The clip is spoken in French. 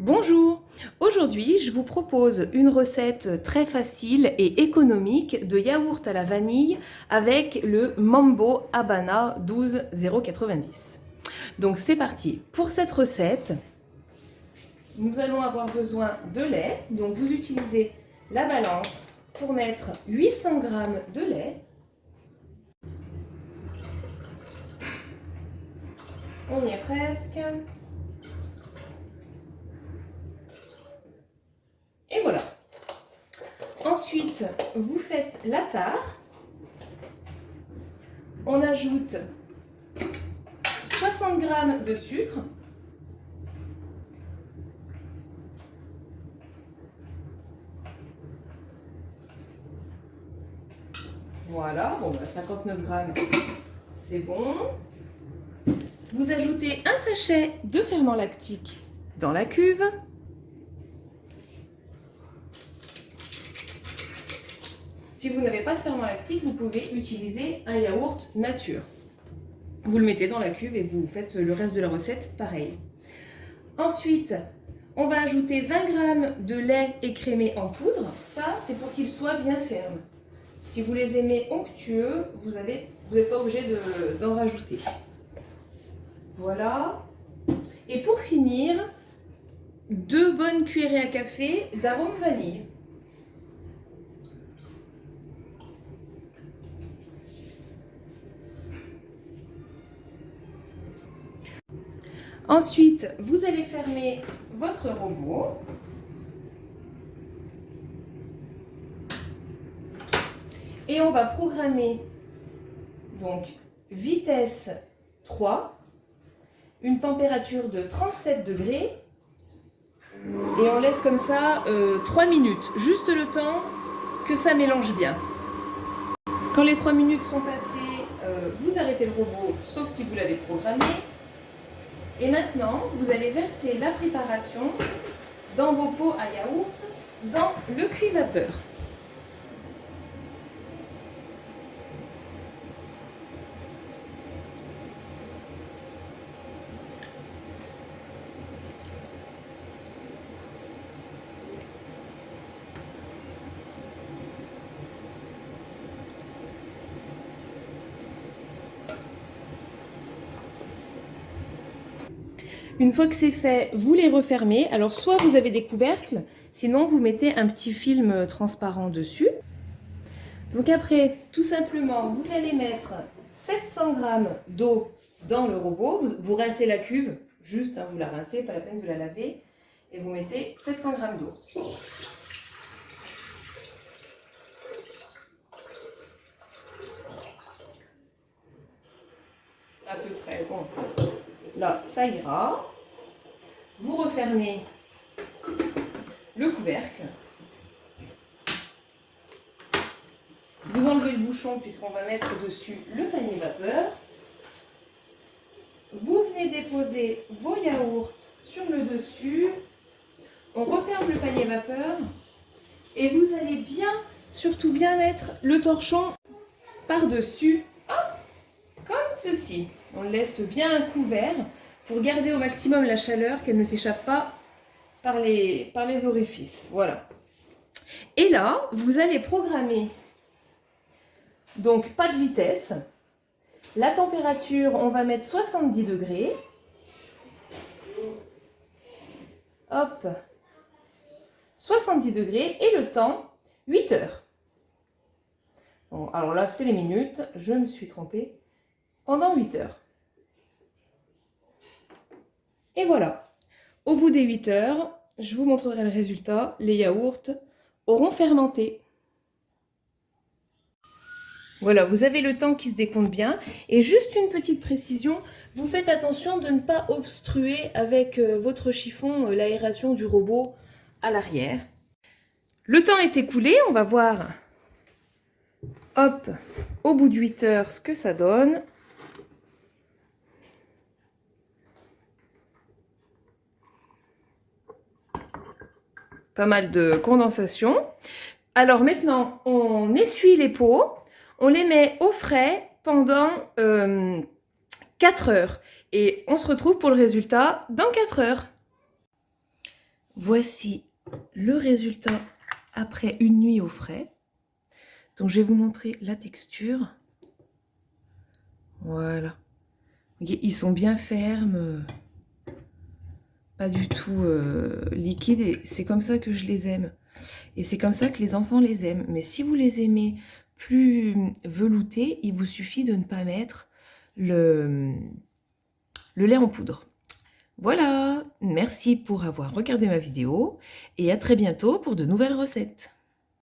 Bonjour, aujourd'hui je vous propose une recette très facile et économique de yaourt à la vanille avec le Mambo Habana 12090. Donc c'est parti. Pour cette recette, nous allons avoir besoin de lait. Donc vous utilisez la balance pour mettre 800 g de lait. On y est presque. Et voilà. Ensuite, vous faites la tare. On ajoute 60 g de sucre. Voilà, bon, 59 g, c'est bon. Vous ajoutez un sachet de ferment lactique dans la cuve. Si vous n'avez pas de ferment lactique, vous pouvez utiliser un yaourt nature. Vous le mettez dans la cuve et vous faites le reste de la recette pareil. Ensuite, on va ajouter 20 g de lait écrémé en poudre. Ça, c'est pour qu'il soit bien ferme. Si vous les aimez onctueux, vous n'êtes pas obligé d'en rajouter. Voilà. Et pour finir, 2 bonnes cuillerées à café d'arôme vanille. Ensuite, vous allez fermer votre robot. Et on va programmer donc vitesse 3, une température de 37 degrés. Et on laisse comme ça 3 minutes, juste le temps que ça mélange bien. Quand les 3 minutes sont passées, vous arrêtez le robot, sauf si vous l'avez programmé. Et maintenant, vous allez verser la préparation dans vos pots à yaourt, dans le cuit-vapeur. Une fois que c'est fait, vous les refermez. Alors soit vous avez des couvercles, sinon vous mettez un petit film transparent dessus. Donc après, tout simplement, vous allez mettre 700 g d'eau dans le robot. Vous rincez la cuve, juste, vous la rincez, pas la peine de la laver. Et vous mettez 700 g d'eau. À peu près, bon. Là, ça ira. Vous refermez le couvercle. Vous enlevez le bouchon puisqu'on va mettre dessus le panier vapeur. Vous venez déposer vos yaourts sur le dessus. On referme le panier vapeur. Et vous allez bien, surtout bien mettre le torchon par-dessus. Comme ceci. On le laisse bien couvert pour garder au maximum la chaleur, qu'elle ne s'échappe pas par les orifices. Voilà. Et là, vous allez programmer, donc pas de vitesse. La température, on va mettre 70 degrés. Hop. 70 degrés. Et le temps, 8 heures. Bon, alors là, c'est les minutes. Je me suis trompée. Pendant 8 heures. Et voilà. Au bout des 8 heures, je vous montrerai le résultat. Les yaourts auront fermenté. Voilà, vous avez le temps qui se décompte bien. Et juste une petite précision, vous faites attention de ne pas obstruer avec votre chiffon l'aération du robot à l'arrière. Le temps est écoulé, on va voir, hop, au bout de 8 heures, ce que ça donne. Pas mal de condensation. Alors maintenant, on essuie les pots, on les met au frais pendant 4 heures. Et on se retrouve pour le résultat dans 4 heures. Voici le résultat après une nuit au frais. Donc je vais vous montrer la texture. Voilà. Ils sont bien fermes, pas du tout liquides, et c'est comme ça que je les aime. Et c'est comme ça que les enfants les aiment. Mais si vous les aimez plus veloutés, il vous suffit de ne pas mettre le lait en poudre. Voilà, merci pour avoir regardé ma vidéo et à très bientôt pour de nouvelles recettes.